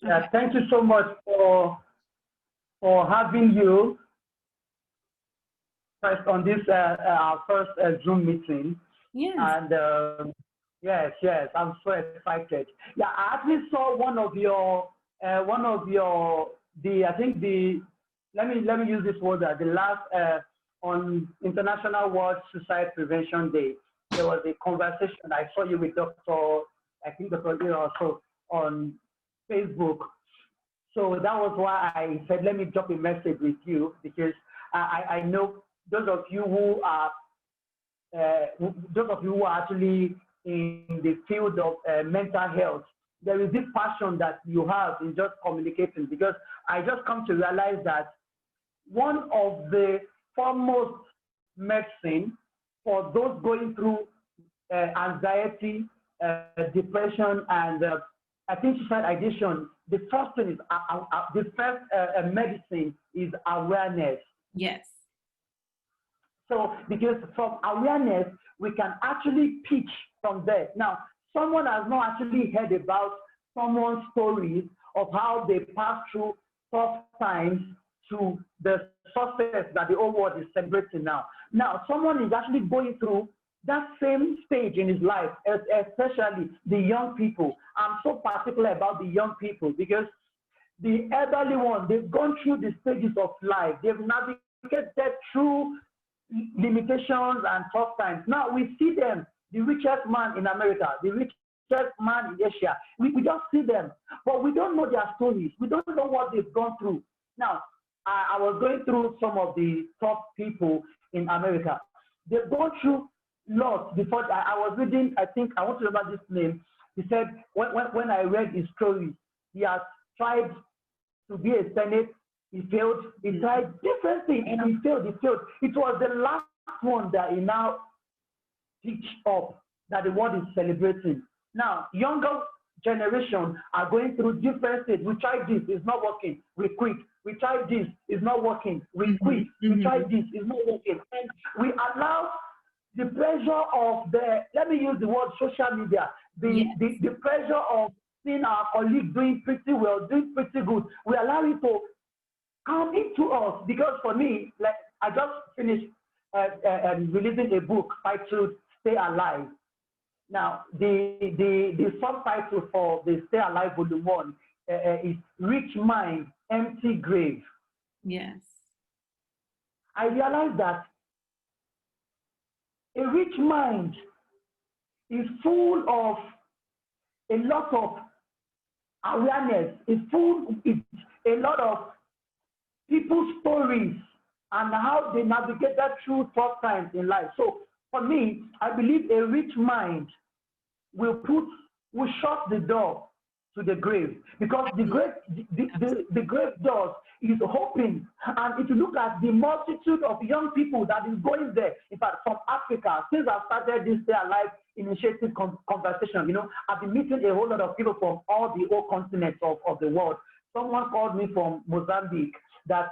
Okay. Thank you so much for having you first on this our first Zoom meeting. Yes. And yes, yes, I'm so excited. Yeah, I actually saw one of your the I think the let me use this word the last on International World Suicide Prevention Day. There was a conversation I saw you with Doctor I think Doctor also on Facebook. So that was why I said let me drop a message with you because I know those of you who are those of you who are actually in the field of mental health, there is this passion that you have in just communicating because I just come to realize that one of the foremost medicine for those going through anxiety, depression, and I think suicide addiction, the first thing is the first medicine is awareness. Yes. So, because from awareness, we can actually pitch from there. Now, someone has not actually heard about someone's stories of how they pass through tough times to the success that the whole world is celebrating now. Now, someone is actually going through that same stage in his life, especially the young people. I'm so particular about the young people because the elderly ones, they've gone through the stages of life. They've navigated through limitations and tough times. Now we see them, the richest man in America, the richest man in Asia. We just see them, but we don't know their stories. We don't know what they've gone through. Now, I was going through some of the top people in America. They've gone through lots before. I was reading, I think, I want to remember this name. He said, when I read his story, he has tried to be a Senate. He failed. He tried different things and he failed. He failed. It was the last one that he now picked up that the world is celebrating. Now, younger generation are going through different things. We tried this, it's not working. We quit. We tried this, it's not working. We quit. We tried this, it's not working. And we allow the pressure of let me use the word social media, the pressure of seeing our colleagues doing pretty well, doing pretty good. We allow it to come into us because for me, like I just finished releasing a book titled "Stay Alive." Now, the subtitle for the "Stay Alive" Volume 1 is "Rich Mind, Empty Grave." Yes. I realized that a rich mind is full of a lot of awareness. It's full with a lot of people's stories and how they navigated through tough times in life. So for me, I believe a rich mind will shut the door to the grave because the grave doors is open. And if you look at the multitude of young people that is going there, in fact, from Africa, since I started this Stay Alive initiative conversation, I've been meeting a whole lot of people from all the old continents of the world. Someone called me from Mozambique that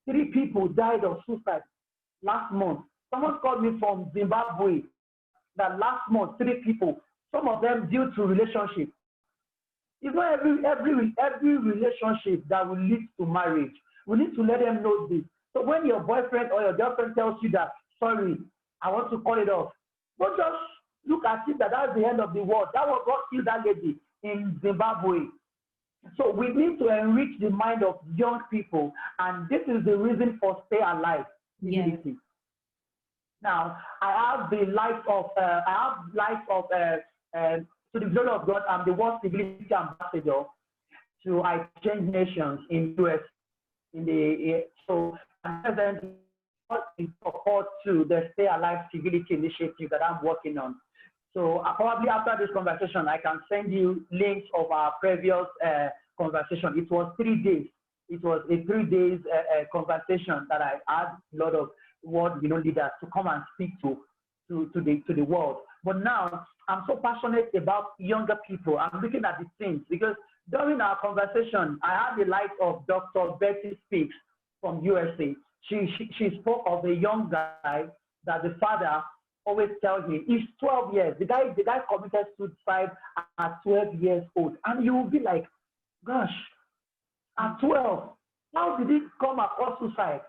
3 people died of suicide last month. Someone called me from Zimbabwe that last month 3 people, some of them due to relationship. It's not every relationship that will lead to marriage. We need to let them know this. So when your boyfriend or your girlfriend tells you that, sorry, I want to call it off, don't just look at it that that's the end of the world. That was what killed that lady in Zimbabwe. So we need to enrich the mind of young people, and this is the reason for Stay Alive. Yes. Now, I have the life of to the glory of God. I'm the World Civility Ambassador to I Change Nations in US. So I'm present in support to the Stay Alive Civility Initiative that I'm working on. So probably after this conversation, I can send you links of our previous conversation. It was 3 days. It was a 3 days conversation that I had a lot of world leaders to come and speak to the world. But now I'm so passionate about younger people. I'm looking at the things because during our conversation, I had the light of Dr. Betty Speaks from USA. She spoke of a young guy that the father always tells me he's 12 years. The guy committed suicide at 12 years old, and you will be like, Gosh, at 12, how did it come across suicide?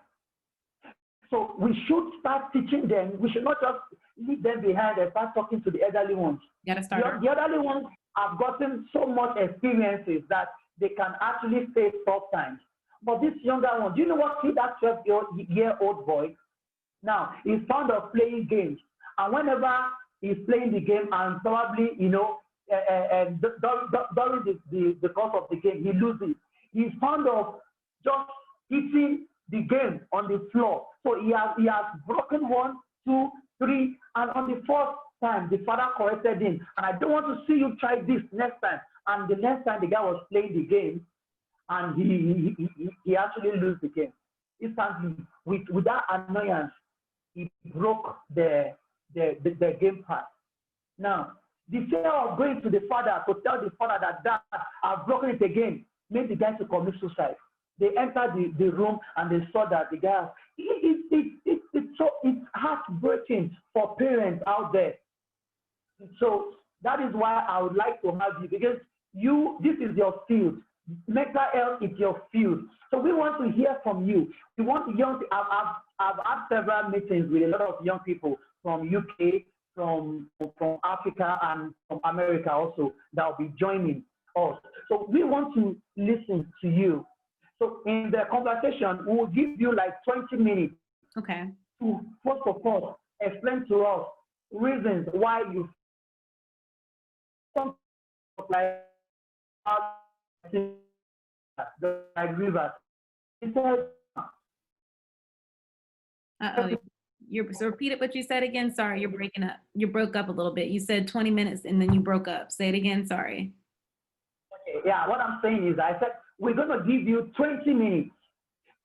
So we should start teaching them. We should not just leave them behind and start talking to the elderly ones. You gotta start. The elderly ones have gotten so much experiences that they can actually face tough times. But this younger one, do you know what killed that 12-year-old boy? Now, he's fond of playing games. And whenever he's playing the game and probably, during the course of the game, he loses. He's fond of just hitting the game on the floor. So he has broken 1, 2, 3, and on the fourth time, the father corrected him. And I don't want to see you try this next time. And the next time the guy was playing the game, and he actually lose the game. Instantly, with that annoyance, he broke the game pass. Now, the fear of going to the father to tell the father that Dad, I've broken it again, made the guy to commit suicide. They entered the room and they saw that the guy, it's heartbreaking for parents out there. So that is why I would like to have you, because this is your field. Mental health is your field. So we want to hear from you. We want young. I've had several meetings with a lot of young people from UK, from Africa, and from America also that will be joining us. So we want to listen to you. So in the conversation, we will give you like 20 minutes. Okay. To first of all explain to us reasons why you like rivers. So repeat it what you said again. Sorry, you're breaking up. You broke up a little bit. You said 20 minutes and then you broke up. Say it again. Sorry. Okay, yeah, what I'm saying is I said we're going to give you 20 minutes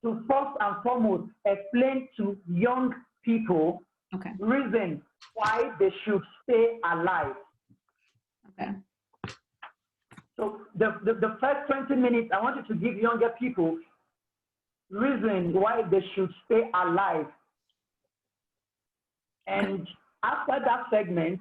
to first and foremost explain to young people reasons why they should stay alive. Okay. So the first 20 minutes, I want you to give younger people reasons why they should stay alive. And after that segment,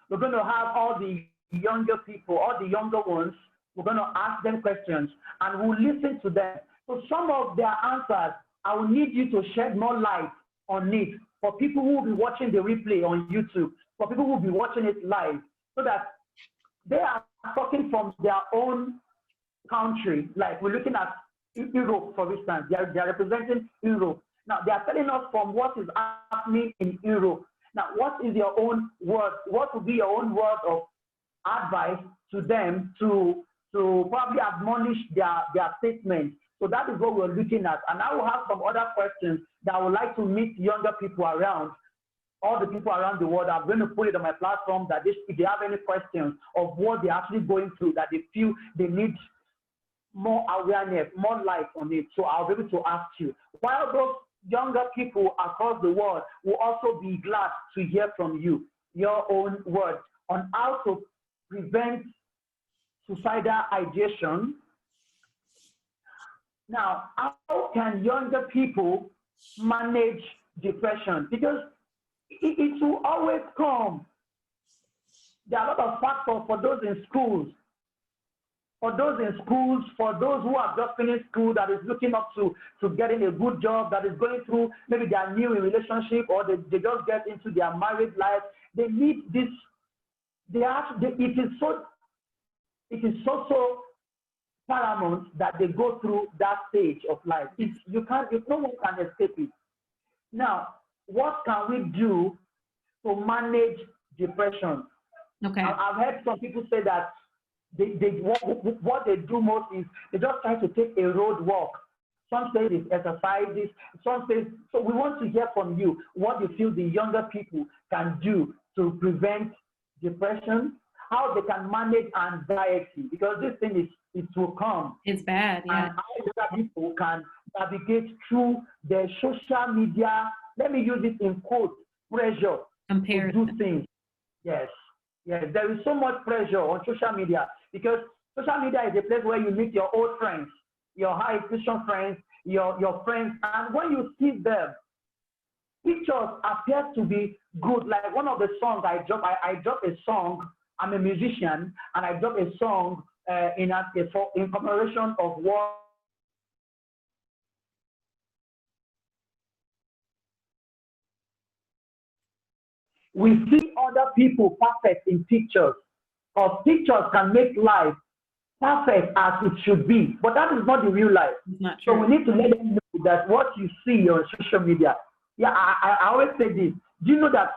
we're going to have all the younger people, all the younger ones, we're going to ask them questions and we'll listen to them. So some of their answers, I will need you to shed more light on it for people who will be watching the replay on YouTube, for people who will be watching it live, so that they are talking from their own country. Like we're looking at Europe, for instance, they are representing Europe. Now they are telling us from what is happening in Europe. Now, what is your own word? What would be your own word of advice to them to probably admonish their statement? So that is what we're looking at. And I will have some other questions that I would like to meet younger people around, all the people around the world. I'm going to put it on my platform that if they have any questions of what they're actually going through, that they feel they need more awareness, more light on it. So I'll be able to ask you. While those younger people across the world will also be glad to hear from you, your own words on how to prevent suicidal ideation. Now, how can younger people manage depression? Because it will always come. There are a lot of factors for those in schools. For those who have just finished school, that is looking up to getting a good job, that is going through, maybe they are new in relationship or they just get into their married life. They need this. It is so paramount that they go through that stage of life. No one can escape it. Now, what can we do to manage depression? Okay. I've heard some people say that what they do most is they just try to take a road walk. Some say it's exercises. Some say, so we want to hear from you what you feel the younger people can do to prevent depression, how they can manage anxiety, because this thing it will come. It's bad, yeah. And how other people can navigate through the social media, let me use it in quotes, pressure to do things. Yes, there is so much pressure on social media, because social media is a place where you meet your old friends, your high institution friends, your friends, and when you see them, pictures appear to be good. Like one of the songs I dropped a song. I'm a musician, and I dropped a song in commemoration of what we see other people perfect in pictures, because pictures can make life perfect as it should be, but that is not the real life. It's not So true. we need to let them know that what you see on social media. Yeah, I always say this. Do you know that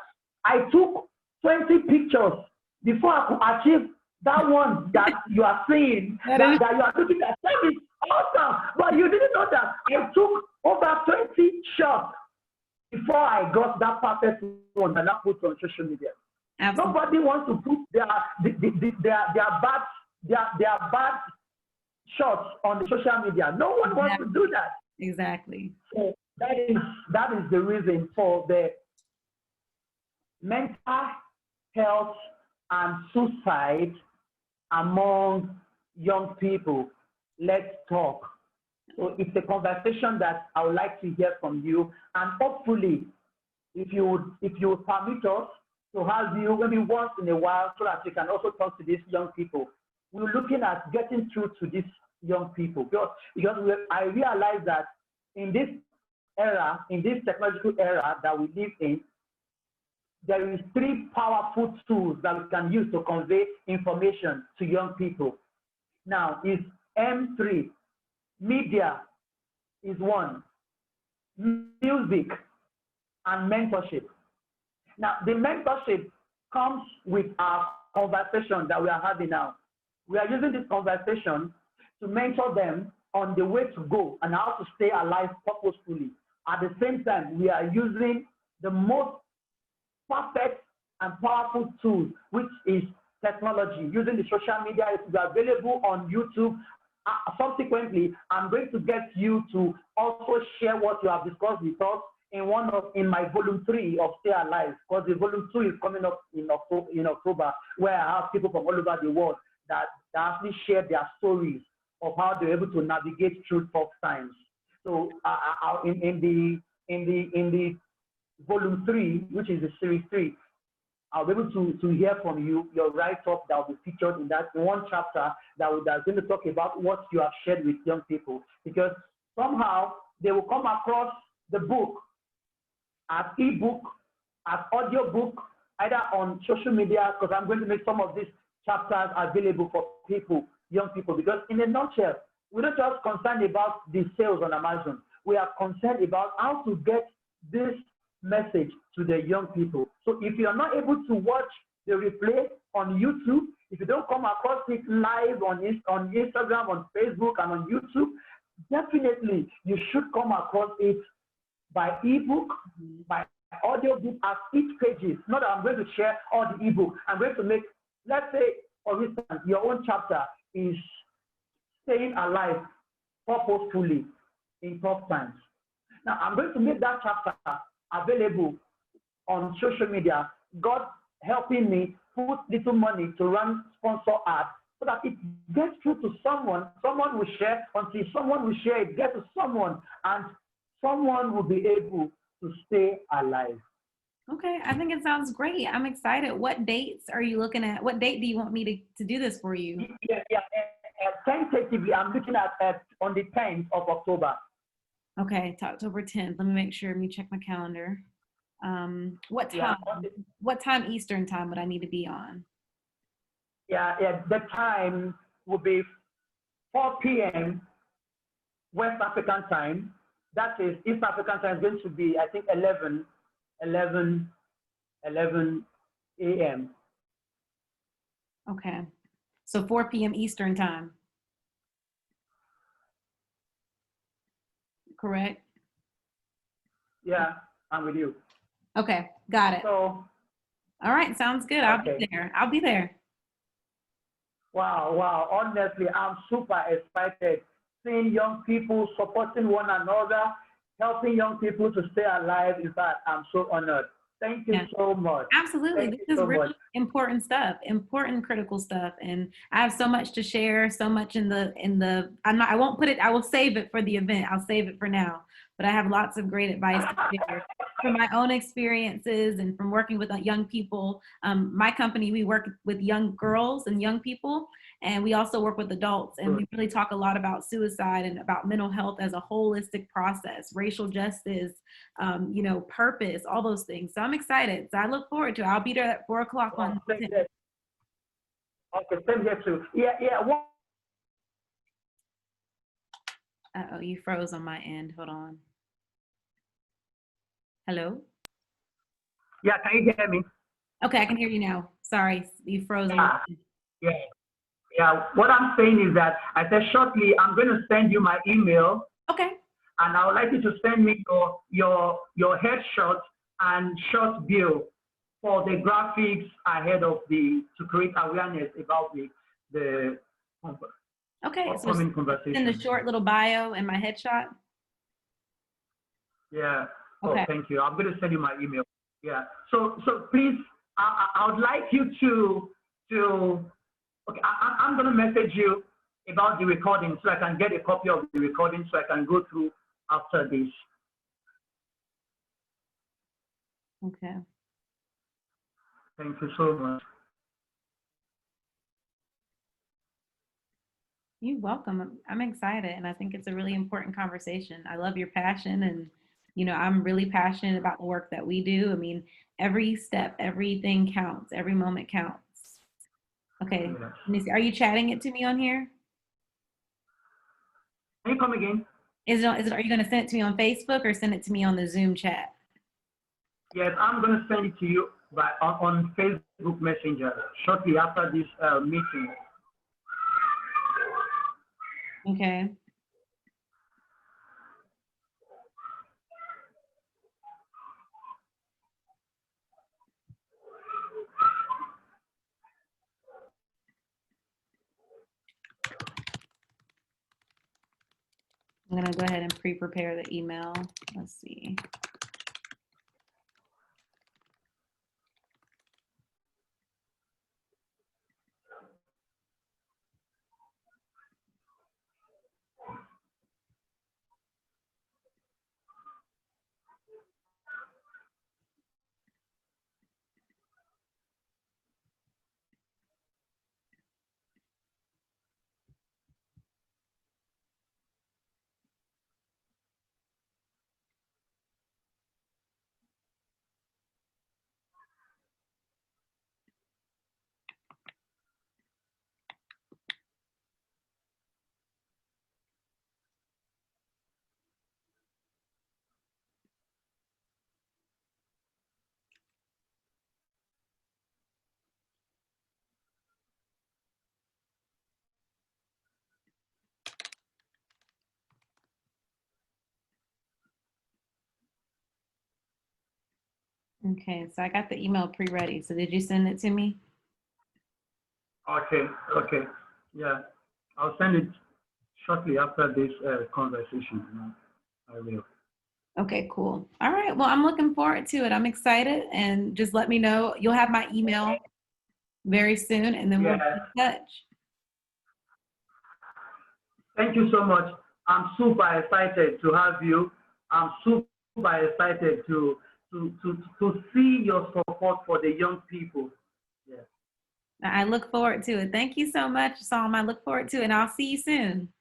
I took 20 pictures before I could achieve that one that you are seeing, that you are looking at? That is awesome. But you didn't know that I took over 20 shots before I got that perfect one that I put on social media. Absolutely. Nobody wants to put their bad shots on the social media. No one wants to do that. Exactly. So that is the reason for the mental health and suicide among young people. Let's talk. So it's a conversation that I would like to hear from you, and hopefully, if you would permit us to have you maybe once in a while, so that you can also talk to these young people. We're looking at getting through to these young people, because I realize that in this era, in this technological era that we live in, there is 3 powerful tools that we can use to convey information to young people. Now, it's M3. Media is 1. Music and mentorship. Now, the mentorship comes with our conversation that we are having now. We are using this conversation to mentor them on the way to go and how to stay alive purposefully. At the same time, we are using the most perfect and powerful tool, which is technology, using the social media. It is available on YouTube. Subsequently, I'm going to get you to also share what you have discussed with us in my volume 3 of Stay Alive, because the volume 2 is coming up in October, where I have people from all over the world that actually share their stories of how they're able to navigate through tough times. So in the volume 3, which is the series 3, I'll be able to hear from you, your write-up that will be featured in that one chapter that's going to talk about what you have shared with young people, because somehow they will come across the book as ebook, as audio book, either on social media, because I'm going to make some of these chapters available for people, young people, because in a nutshell, we're not just concerned about the sales on Amazon. We are concerned about how to get this message to the young people. So if you are not able to watch the replay on YouTube, if you don't come across it live on Instagram, on Facebook, and on YouTube, definitely you should come across it by ebook, by audio book, as each pages. Not that I'm going to share all the ebook. I'm going to make, let's say, for instance, your own chapter is staying alive purposefully in tough times. Now, I'm going to make that chapter available on social media. God helping me put little money to run sponsor ads so that it gets through to someone. Someone will share, until someone will share, it gets to someone, and someone will be able to stay alive. Okay, I think it sounds great. I'm excited. What dates are you looking at? What date do you want me to do this for you? Yeah. Tentatively, I'm looking at on the 10th of October. Okay, it's October 10th. Let me make sure. Let me check my calendar. What time? Yeah. What time Eastern time would I need to be on? Yeah. The time will be 4 p.m. West African time. That is, East African time is going to be, I think, 11 a.m. Okay, so 4 p.m. Eastern time. Correct? Yeah, I'm with you. Okay, got it. So, all right, sounds good. I'll be there. I'll be there. Wow. Honestly, I'm super excited seeing young people supporting one another, helping young people to stay alive. In fact, I'm so honored. Thank you so much. Absolutely. This is really important stuff, important, critical stuff. And I have so much to share, so much I won't put it, I will save it for the event. I'll save it for now. But I have lots of great advice to share from my own experiences and from working with young people. My company, we work with young girls and young people. And we also work with adults, and we really talk a lot about suicide and about mental health as a holistic process, racial justice, purpose, all those things. So I'm excited. So I look forward to it. I'll be there at 4 o'clock on. Okay, same here too. Yeah. Uh-oh, you froze on my end. Hold on. Hello? Yeah, can you hear me? Okay, I can hear you now. Sorry, you froze on my end. Yeah. What I'm saying is that I said shortly, I'm going to send you my email. Okay. And I would like you to send me your headshot and short bill for the graphics ahead of to create awareness about the Okay, so upcoming conversation. in the short little bio and my headshot. Yeah. Okay. Oh, thank you. I'm going to send you my email. Yeah. So please, I would like you to okay, I'm going to message you about the recording so I can get a copy of the recording so I can go through after this. Okay. Thank you so much. You're welcome. I'm excited, and I think it's a really important conversation. I love your passion, and I'm really passionate about the work that we do. I mean, every step, everything counts. Every moment counts. Okay. Yes. Let me see. Are you chatting it to me on here? Can you come again? Are you going to send it to me on Facebook or send it to me on the Zoom chat? Yes, I'm going to send it to you on Facebook Messenger shortly after this meeting. Okay. I'm going to go ahead and pre-prepare the email. Let's see. Okay, so I got the email pre-ready. So did you send it to me? Okay. Yeah, I'll send it shortly after this conversation. I will. Okay, cool. All right. Well, I'm looking forward to it. I'm excited, and just let me know. You'll have my email very soon, and then we'll be in touch. Thank you so much. I'm super excited to have you. I'm super excited to see your support for the young people. Yeah. I look forward to it. Thank you so much, Psalm. I look forward to it, and I'll see you soon.